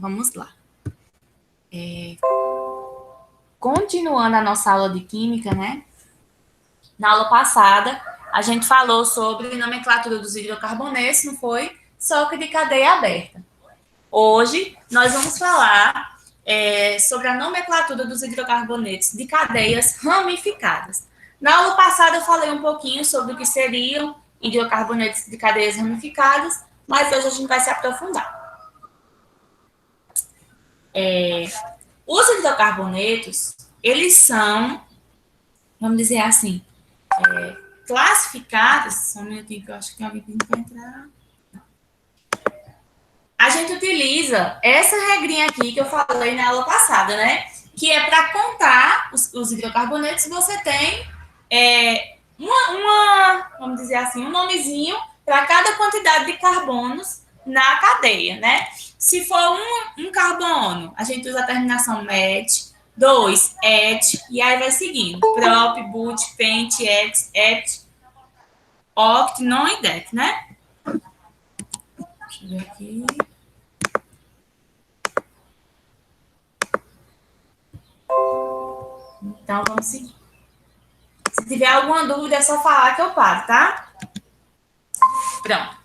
vamos lá. Continuando a nossa aula de química, né? Na aula passada, a gente falou sobre nomenclatura dos hidrocarbonetos, não foi? Só que de cadeia aberta. Hoje, nós vamos falar sobre a nomenclatura dos hidrocarbonetos de cadeias ramificadas. Na aula passada, eu falei um pouquinho sobre o que seriam hidrocarbonetos de cadeias ramificadas, mas hoje a gente vai se aprofundar. Os hidrocarbonetos, eles são, vamos dizer assim, classificados. Só um minutinho que eu acho que tem alguém pedindo para entrar. A gente utiliza essa regrinha aqui que eu falei na aula passada, né? Que é para contar os hidrocarbonetos, você tem vamos dizer assim, um nomezinho para cada quantidade de carbonos na cadeia, né? Se for um carbono, a gente usa a terminação met, 2, et, e aí vai seguindo. Prop, but, pent, ex, et, oct, non e det, né? Deixa eu ver aqui. Então, vamos seguir. Se tiver alguma dúvida, é só falar que eu paro, tá? Pronto.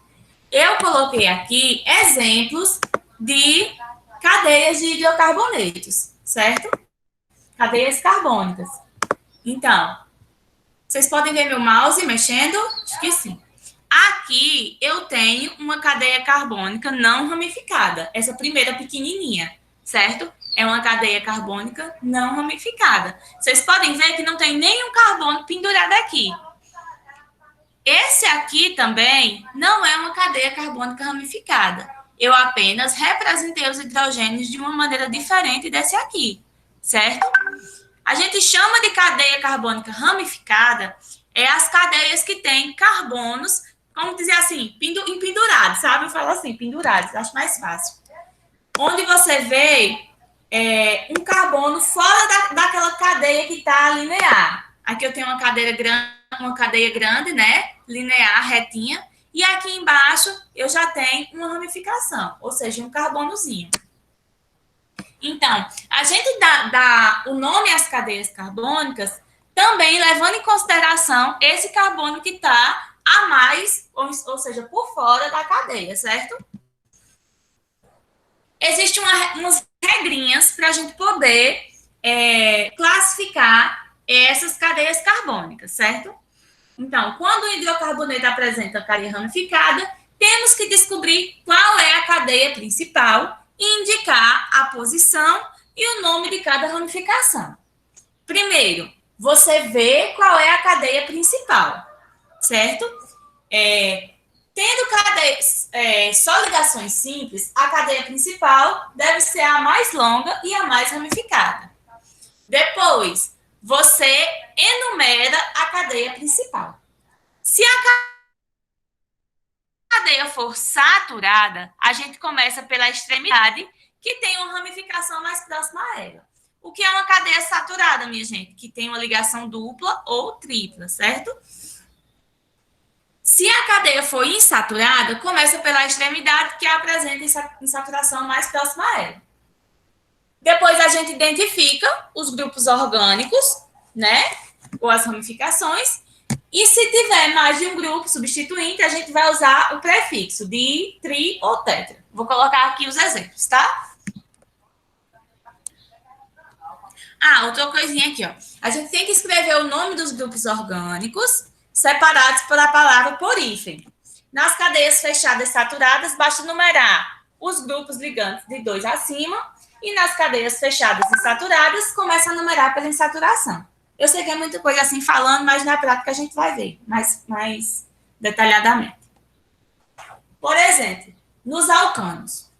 Eu coloquei aqui exemplos de cadeias de hidrocarbonetos, certo? Cadeias carbônicas. Então, vocês podem ver meu mouse mexendo? Acho que sim. Aqui eu tenho uma cadeia carbônica não ramificada, essa primeira pequenininha, certo? É uma cadeia carbônica não ramificada. Vocês podem ver que não tem nenhum carbono pendurado aqui. Esse aqui também não é uma cadeia carbônica ramificada. Eu apenas representei os hidrogênios de uma maneira diferente desse aqui, certo? A gente chama de cadeia carbônica ramificada as cadeias que têm carbonos, como dizer assim, pendurados, sabe? Eu falo assim, pendurados, acho mais fácil. Onde você vê um carbono fora daquela cadeia que está linear. Aqui eu tenho uma cadeia grande, né? Linear, retinha. E aqui embaixo eu já tenho uma ramificação, ou seja, um carbonozinho. Então, a gente dá o nome às cadeias carbônicas também levando em consideração esse carbono que está a mais, ou seja, por fora da cadeia, certo? Existem umas regrinhas para a gente poder classificar essas cadeias carbônicas, certo? Então, quando o hidrocarboneto apresenta cadeia ramificada, temos que descobrir qual é a cadeia principal e indicar a posição e o nome de cada ramificação. Primeiro, você vê qual é a cadeia principal, certo? Tendo cadeias, só ligações simples, a cadeia principal deve ser a mais longa e a mais ramificada. Depois, você enumera a cadeia principal. Se a cadeia for saturada, a gente começa pela extremidade, que tem uma ramificação mais próxima a ela. O que é uma cadeia saturada, minha gente? Que tem uma ligação dupla ou tripla, certo? Se a cadeia for insaturada, começa pela extremidade, que apresenta insaturação mais próxima a ela. Depois a gente identifica os grupos orgânicos, né? Ou as ramificações. E se tiver mais de um grupo substituinte, a gente vai usar o prefixo di, tri ou tetra. Vou colocar aqui os exemplos, tá? Outra coisinha aqui, ó. A gente tem que escrever o nome dos grupos orgânicos separados pela palavra por hífen. Nas cadeias fechadas saturadas, basta numerar os grupos ligantes de 2 acima, e nas cadeias fechadas insaturadas, começa a numerar pela insaturação. Eu sei que é muita coisa assim falando, mas na prática a gente vai ver mais detalhadamente. Por exemplo, nos alcanos.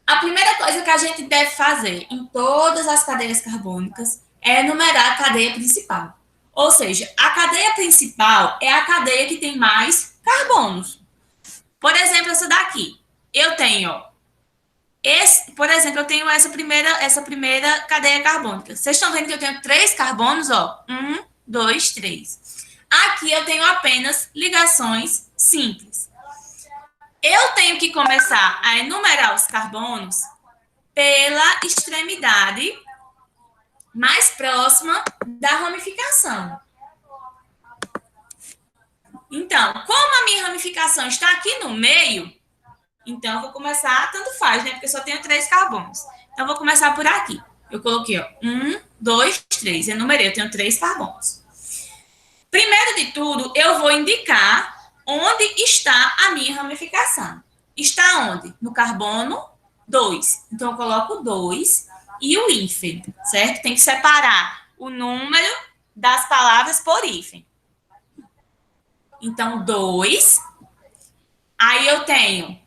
A primeira coisa que a gente deve fazer em todas as cadeias carbônicas é numerar a cadeia principal. Ou seja, a cadeia principal é a cadeia que tem mais carbonos. Por exemplo, essa daqui. Eu tenho, por exemplo, eu tenho essa primeira cadeia carbônica. Vocês estão vendo que eu tenho 3 carbonos, ó. 1, 2, 3. Aqui eu tenho apenas ligações simples. Eu tenho que começar a enumerar os carbonos pela extremidade mais próxima da ramificação. Então, como a minha ramificação está aqui no meio, então eu vou começar, tanto faz, né? Porque eu só tenho 3 carbonos. Então, eu vou começar por aqui. Eu coloquei, ó, 1, 2, 3. Enumerei, eu tenho 3 carbonos. Primeiro de tudo, eu vou indicar onde está a minha ramificação. Está onde? No carbono 2. Então, eu coloco 2 e o hífen, certo? Tem que separar o número das palavras por hífen. Então, 2. Aí eu tenho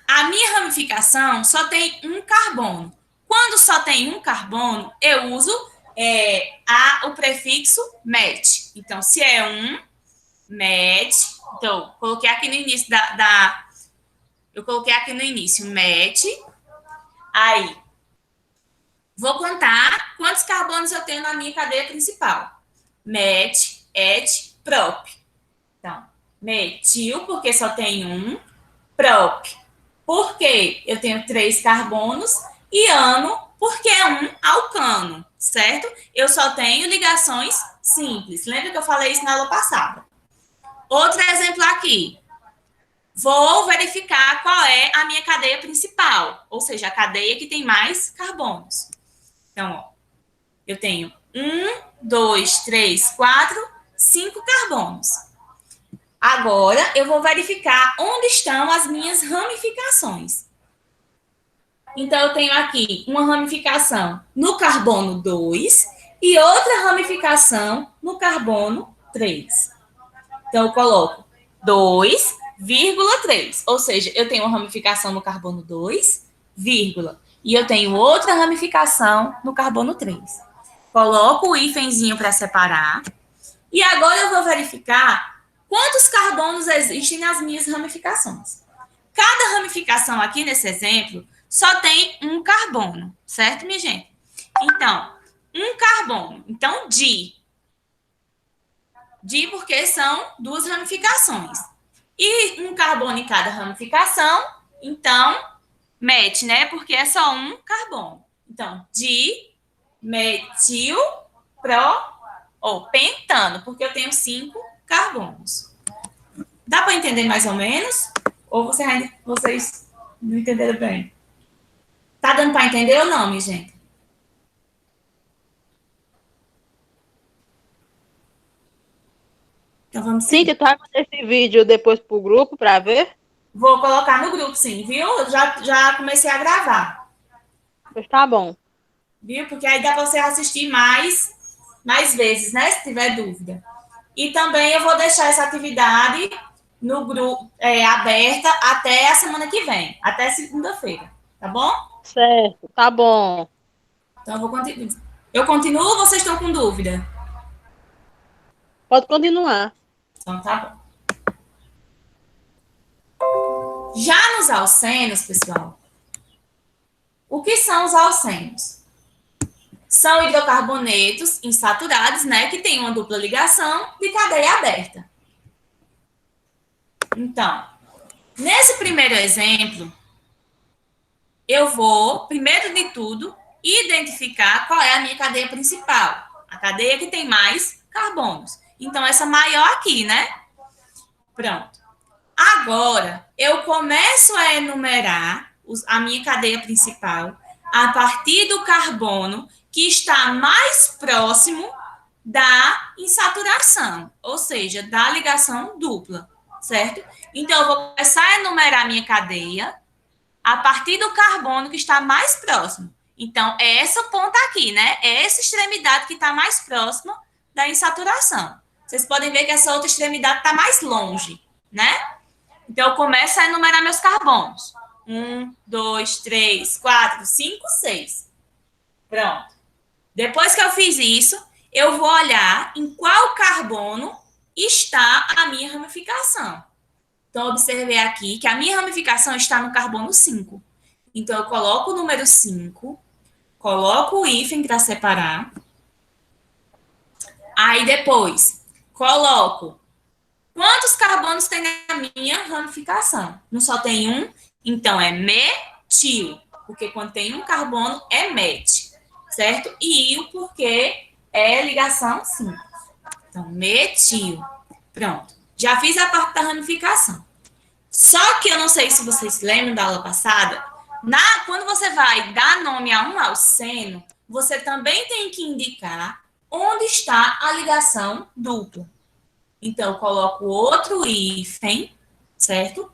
a minha ramificação só tem um carbono. Quando só tem um carbono, eu uso o prefixo met. Então, se é um, met. Então, coloquei aqui no início eu coloquei aqui no início met. Aí, vou contar quantos carbonos eu tenho na minha cadeia principal. Met, et, prop. Então, metil, porque só tem um. Prop, porque eu tenho 3 carbonos. E ano, porque é um alcano, certo? Eu só tenho ligações simples. Lembra que eu falei isso na aula passada? Outro exemplo aqui. Vou verificar qual é a minha cadeia principal, ou seja, a cadeia que tem mais carbonos. Então, ó, eu tenho 1, 2, 3, 4, 5 carbonos. Agora, eu vou verificar onde estão as minhas ramificações. Então, eu tenho aqui uma ramificação no carbono 2 e outra ramificação no carbono 3. Então, eu coloco 2,3. Ou seja, eu tenho uma ramificação no carbono 2, vírgula, e eu tenho outra ramificação no carbono 3. Coloco o hífenzinho para separar. E agora eu vou verificar quantos carbonos existem nas minhas ramificações. Cada ramificação aqui nesse exemplo só tem um carbono, certo, minha gente? Então, um carbono. Então, di. Di porque são 2 ramificações. E um carbono em cada ramificação, então, met, né? Porque é só um carbono. Então, dimetil ou pentano, porque eu tenho 5 carbonos. Dá para entender mais ou menos? Ou vocês não entenderam bem? Tá dando para entender ou não, minha gente? Então vamos seguir. Cíntia, tu vai mandar esse vídeo depois pro grupo para ver? Vou colocar no grupo, sim, viu? Já comecei a gravar, Pois tá bom. viu? Porque aí dá para você assistir mais vezes, né? Se tiver dúvida. E também eu vou deixar essa atividade no grupo aberta até a semana que vem, até segunda-feira, tá bom? Certo, tá bom. Então eu continuo ou vocês estão com dúvida? Pode continuar. Então tá bom. Já nos alcenos, pessoal, o que são os alcenos? São hidrocarbonetos insaturados, né, que têm uma dupla ligação de cadeia aberta. Então, nesse primeiro exemplo, eu vou, primeiro de tudo, identificar qual é a minha cadeia principal. A cadeia que tem mais carbonos. Então, essa maior aqui, né? Pronto. Agora, eu começo a enumerar a minha cadeia principal a partir do carbono que está mais próximo da insaturação, ou seja, da ligação dupla, certo? Então, eu vou começar a enumerar a minha cadeia a partir do carbono que está mais próximo. Então, é essa ponta aqui, né? É essa extremidade que está mais próxima da insaturação. Vocês podem ver que essa outra extremidade está mais longe, né? Então, eu começo a enumerar meus carbonos. 1, 2, 3, 4, 5, 6. Pronto. Depois que eu fiz isso, eu vou olhar em qual carbono está a minha ramificação. Então, observei aqui que a minha ramificação está no carbono 5. Então, eu coloco o número 5, coloco o hífen para separar. Aí, depois, coloco quantos carbonos tem na minha ramificação. Não só tem um, então é metil, porque quando tem um carbono é met, certo? E íon porque é ligação simples. Então, metil. Pronto. Já fiz a parte da ramificação. Só que eu não sei se vocês lembram da aula passada, quando você vai dar nome a um alceno, você também tem que indicar onde está a ligação dupla. Então, eu coloco outro hífen, certo?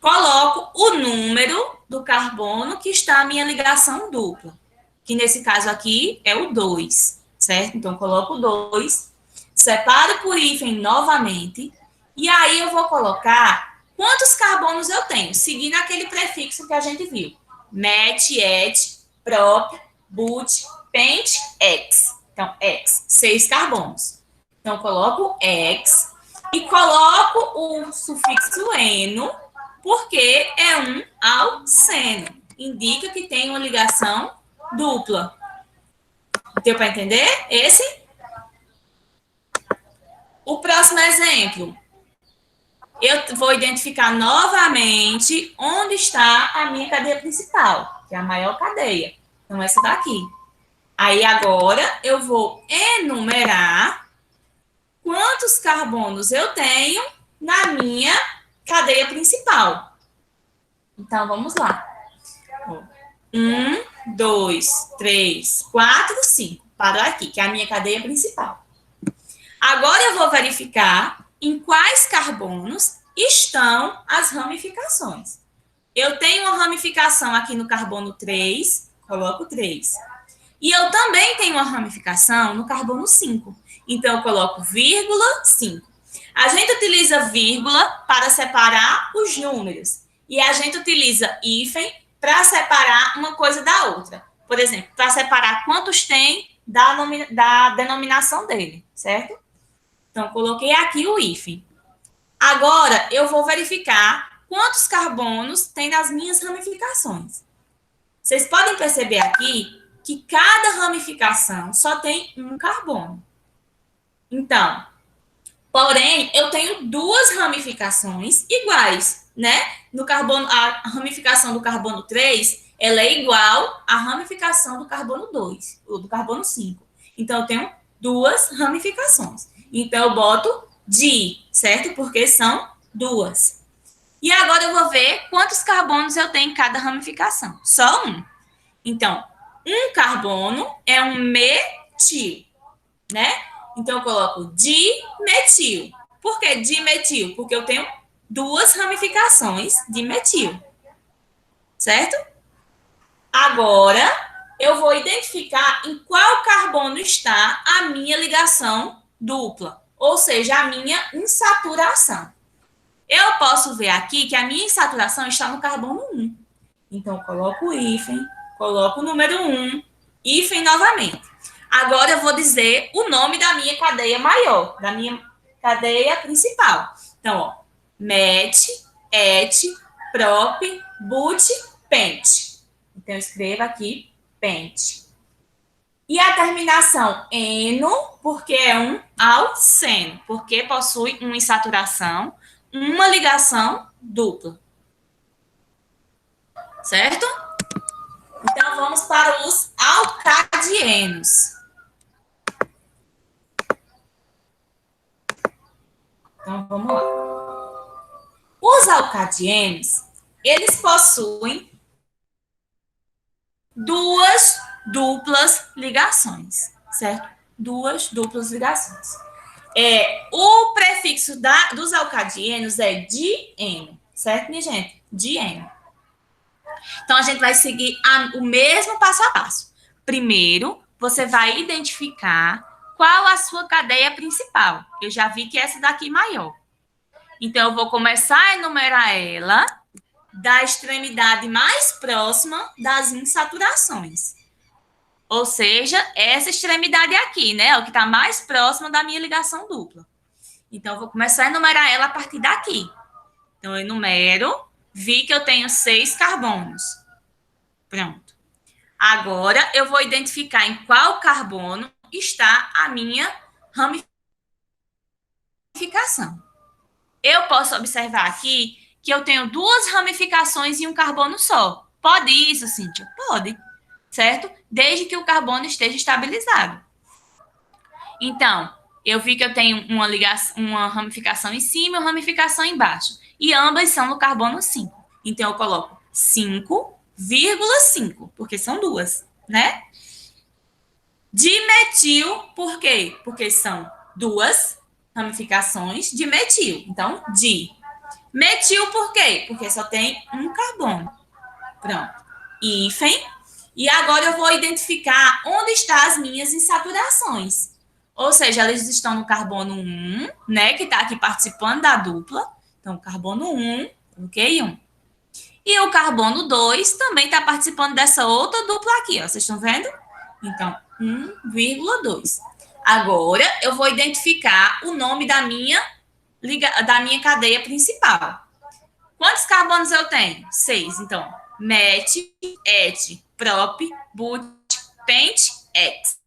Coloco o número do carbono que está a minha ligação dupla, que nesse caso aqui é o 2, certo? Então, eu coloco o 2, separo por hífen novamente, e aí eu vou colocar quantos carbonos eu tenho, seguindo aquele prefixo que a gente viu. Met, et, prop, but, pent, ex. Então, ex, 6 carbonos. Então, eu coloco ex e coloco o sufixo eno, porque é um alceno. Indica que tem uma ligação dupla. Deu para entender? Esse? O próximo exemplo. Eu vou identificar novamente onde está a minha cadeia principal, que é a maior cadeia. Então, essa daqui. Aí, agora, eu vou enumerar quantos carbonos eu tenho na minha cadeia principal. Então, vamos lá. 1, 2, 3, 4, 5. Parou aqui, que é a minha cadeia principal. Agora eu vou verificar em quais carbonos estão as ramificações. Eu tenho uma ramificação aqui no carbono 3, coloco 3. E eu também tenho uma ramificação no carbono 5. Então, eu coloco vírgula 5. A gente utiliza vírgula para separar os números. E a gente utiliza hífen para separar uma coisa da outra. Por exemplo, para separar quantos tem da denominação dele, certo? Então, coloquei aqui o hífen. Agora, eu vou verificar quantos carbonos tem nas minhas ramificações. Vocês podem perceber aqui que cada ramificação só tem um carbono. Então, porém, eu tenho duas ramificações iguais, né? No carbono, a ramificação do carbono 3, ela é igual à ramificação do carbono 2, ou do carbono 5. Então, eu tenho duas ramificações. Então, eu boto di, certo? Porque são duas. E agora eu vou ver quantos carbonos eu tenho em cada ramificação. Só um. Então, um carbono é um metil, né? Então, eu coloco dimetil. Por que dimetil? Porque eu tenho duas ramificações de metil, certo? Agora, eu vou identificar em qual carbono está a minha ligação dupla, ou seja, a minha insaturação. Eu posso ver aqui que a minha insaturação está no carbono 1. Então, eu coloco o hífen, coloco o número 1, hífen novamente. Agora, eu vou dizer o nome da minha cadeia maior, da minha cadeia principal. Então, ó, met, et, prop, but, pent. Então, eu escrevo aqui pent. E a terminação eno, porque é um alceno, porque possui uma insaturação, uma ligação dupla. Certo? Então, vamos para os alcadienos. Então, vamos lá. Os alcadienos, eles possuem duas duplas ligações, certo? Duas duplas ligações. O prefixo dos alcadienos é dieno, certo, minha gente? Dieno. Então, a gente vai seguir o mesmo passo a passo. Primeiro, você vai identificar qual a sua cadeia principal. Eu já vi que essa daqui é maior. Então, eu vou começar a enumerar ela da extremidade mais próxima das insaturações. Ou seja, essa extremidade aqui, né? O que está mais próxima da minha ligação dupla. Então, eu vou começar a enumerar ela a partir daqui. Então, eu enumero, vi que eu tenho 6 carbonos. Pronto. Agora, eu vou identificar em qual carbono está a minha ramificação. Eu posso observar aqui que eu tenho duas ramificações em um carbono só. Pode isso, Cíntia? Pode, certo? Desde que o carbono esteja estabilizado. Então, eu vi que eu tenho uma ramificação em cima e uma ramificação embaixo. E ambas são no carbono 5. Então, eu coloco 5,5, porque são duas, né? Dimetil, por quê? Porque são duas ramificações de metil. Então, di. Metil, por quê? Porque só tem um carbono. Pronto. Hífen. E agora eu vou identificar onde estão as minhas insaturações. Ou seja, elas estão no carbono 1, né? Que está aqui participando da dupla. Então, carbono 1, coloquei 1. E o carbono 2 também está participando dessa outra dupla aqui, ó. Vocês estão vendo? Então, 1,2. Agora, eu vou identificar o nome da minha cadeia principal. Quantos carbonos eu tenho? 6. Então, met, et, prop, but, pent, ex.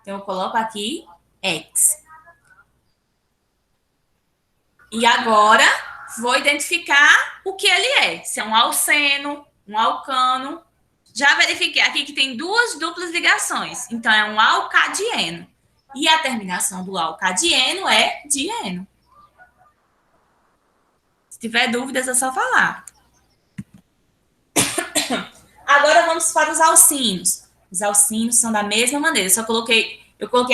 Então, eu coloco aqui ex. E agora, vou identificar o que ele é. Se é um alceno, um alcano. Já verifiquei aqui que tem duas duplas ligações. Então, é um alcadieno. E a terminação do alcadieno é dieno. Se tiver dúvidas, é só falar. Agora, vamos para os alcinos. Os alcinos são da mesma maneira. Eu coloquei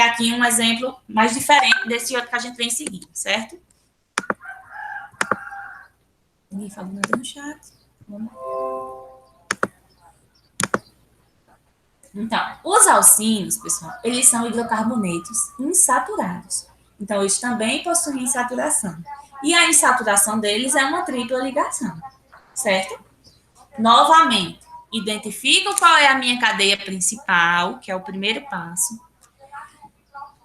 aqui um exemplo mais diferente desse outro que a gente vem seguindo, certo? Ninguém falou nada no chat. Vamos lá. Então, os alcinos, pessoal, eles são hidrocarbonetos insaturados. Então, eles também possuem insaturação. E a insaturação deles é uma tripla ligação, certo? Novamente, identifico qual é a minha cadeia principal, que é o primeiro passo.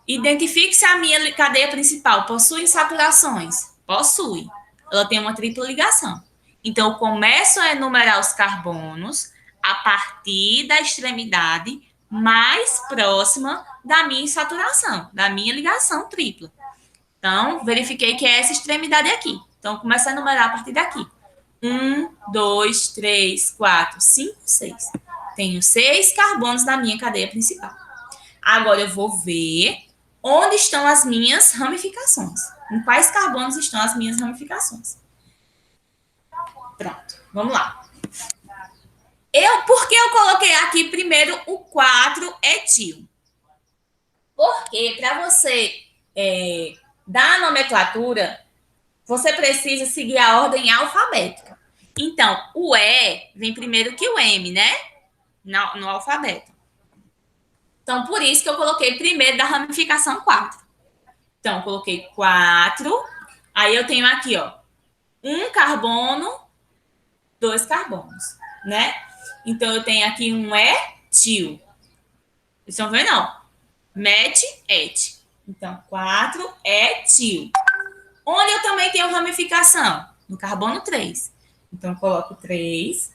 Identifique se a minha cadeia principal possui insaturações. Possui. Ela tem uma tripla ligação. Então, eu começo a enumerar os carbonos a partir da extremidade mais próxima da minha insaturação, da minha ligação tripla. Então, verifiquei que é essa extremidade aqui. Então, começo a enumerar a partir daqui. 1, 2, 3, 4, 5, 6. Tenho 6 carbonos na minha cadeia principal. Agora, eu vou ver onde estão as minhas ramificações. Em quais carbonos estão as minhas ramificações. Pronto, vamos lá. Por que eu coloquei aqui primeiro o 4-etil? Porque para você dar a nomenclatura, você precisa seguir a ordem alfabética. Então, o E vem primeiro que o M, né? No alfabeto. Então, por isso que eu coloquei primeiro da ramificação 4. Então, eu coloquei 4. Aí eu tenho aqui, ó, 1 carbono, 2 carbonos, né? Então, eu tenho aqui um etil. Vocês estão vendo, não? Met, et. Então, 4-etil. Onde eu também tenho ramificação? No carbono 3. Então, eu coloco 3,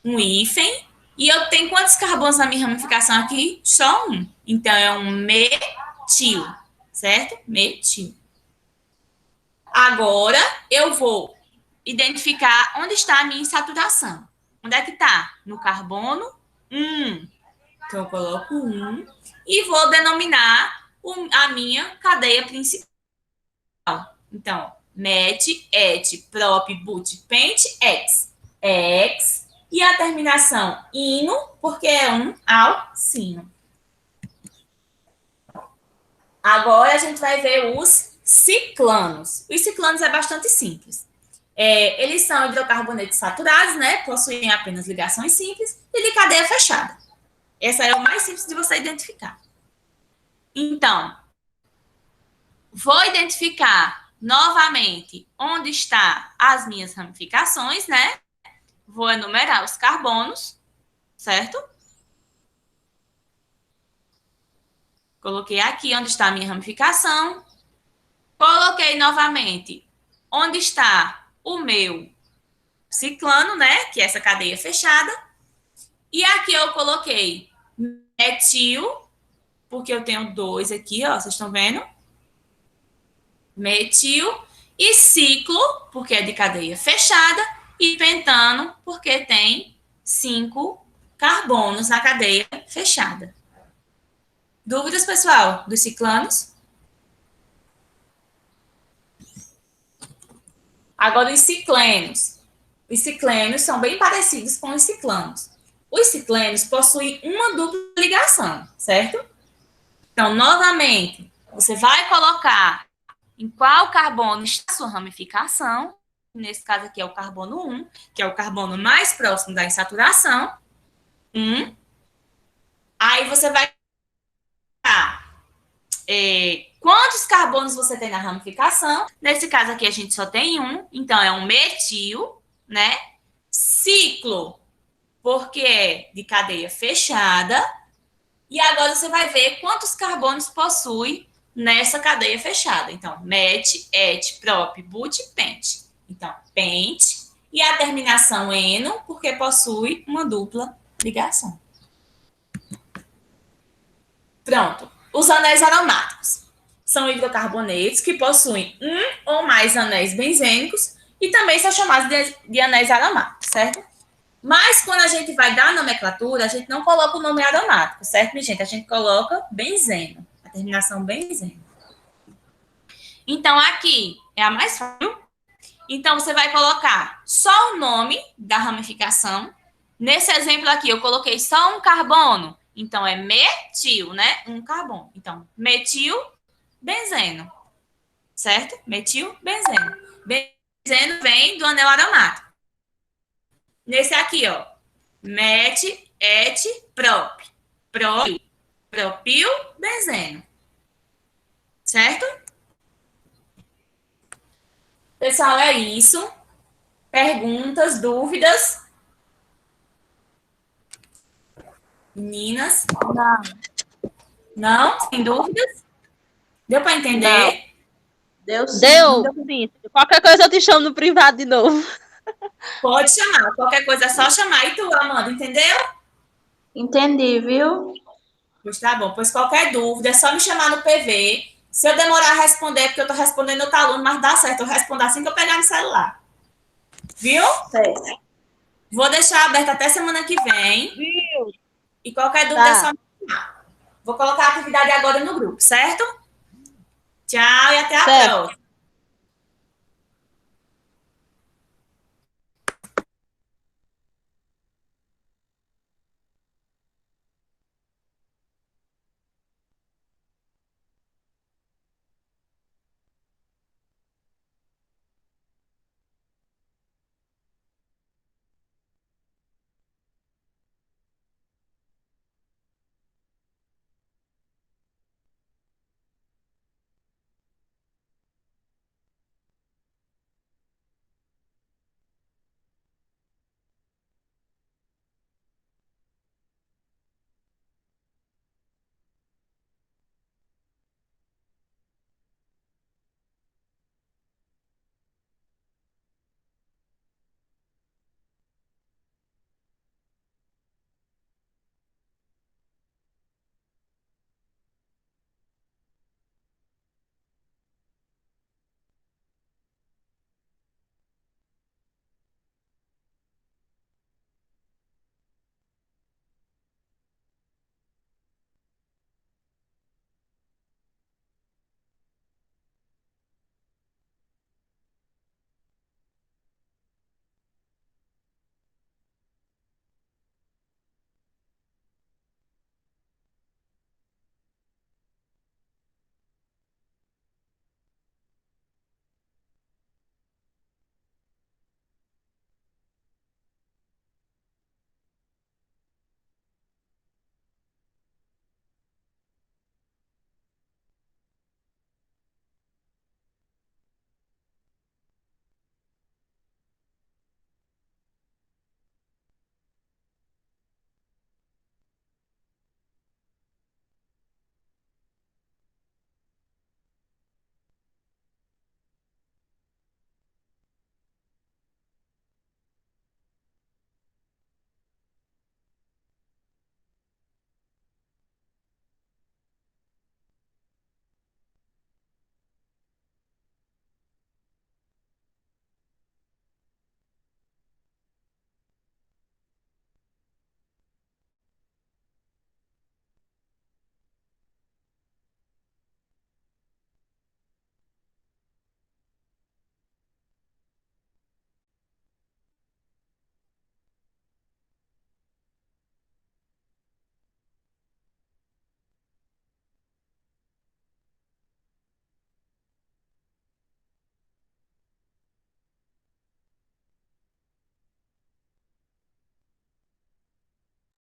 um hífen. E eu tenho quantos carbonos na minha ramificação aqui? Só um. Então, é um metil, certo? Metil. Agora, eu vou identificar onde está a minha insaturação. Onde é que está? No carbono 1. Então, eu coloco 1 e vou denominar a minha cadeia principal. Então, met, et, prop, but, pent, ex. Ex. E a terminação ino, porque é um alcino. Agora, a gente vai ver os ciclanos. Os ciclanos é bastante simples. Eles são hidrocarbonetos saturados, né? Possuem apenas ligações simples e de cadeia fechada. Essa é o mais simples de você identificar. Então, vou identificar novamente onde estão as minhas ramificações, né? Vou enumerar os carbonos, certo? Coloquei aqui onde está a minha ramificação. Coloquei novamente onde está o meu ciclano, né? Que é essa cadeia fechada. E aqui eu coloquei metil, porque eu tenho 2 aqui, ó, vocês estão vendo? Metil. E ciclo, porque é de cadeia fechada. e pentano, porque tem 5 carbonos na cadeia fechada. Dúvidas, pessoal, dos ciclanos? Agora, os ciclenos. Os ciclenos são bem parecidos com os ciclanos. Os ciclenos possuem uma dupla ligação, certo? Então, novamente, você vai colocar em qual carbono está a sua ramificação. Nesse caso aqui é o carbono 1, que é o carbono mais próximo da insaturação. 1. Aí você vai quantos carbonos você tem na ramificação. Nesse caso aqui a gente só tem um, então é um metil, né? Ciclo, porque é de cadeia fechada. E agora você vai ver quantos carbonos possui nessa cadeia fechada. Então, met, et, prop, but, pent. Então, pent e a terminação eno, porque possui uma dupla ligação. Pronto. Os anéis aromáticos são hidrocarbonetos que possuem um ou mais anéis benzênicos e também são chamados de anéis aromáticos, certo? Mas quando a gente vai dar a nomenclatura, a gente não coloca o nome aromático, certo, minha gente? A gente coloca benzeno, a terminação benzeno. Então, aqui é a mais fácil. Então, você vai colocar só o nome da ramificação. Nesse exemplo aqui, eu coloquei só um carbono. Então, é metil, né? Um carbono. Então, metil, benzeno. Certo? Metil, benzeno. Benzeno vem do anel aromático. Nesse aqui, ó. Met, et, prop. Prop, propil, benzeno. Certo? Pessoal, é isso. Perguntas, dúvidas? Meninas? Não. Não? Sem dúvidas? Deu para entender? Deu sim. Deu, sim. Qualquer coisa eu te chamo no privado de novo. Pode chamar. Qualquer coisa é só chamar. E tu, Amanda, entendeu? Entendi, viu? Pois tá bom. Pois qualquer dúvida é só me chamar no PV. Se eu demorar a responder, porque eu tô respondendo outro aluno, mas dá certo. Eu respondo assim que eu pegar no celular. Viu? Certo. Vou deixar aberto até semana que vem. Viu? E qualquer dúvida é Tá. só me chamar. Vou colocar a atividade agora no grupo, certo? Tchau e até a Certo. próxima.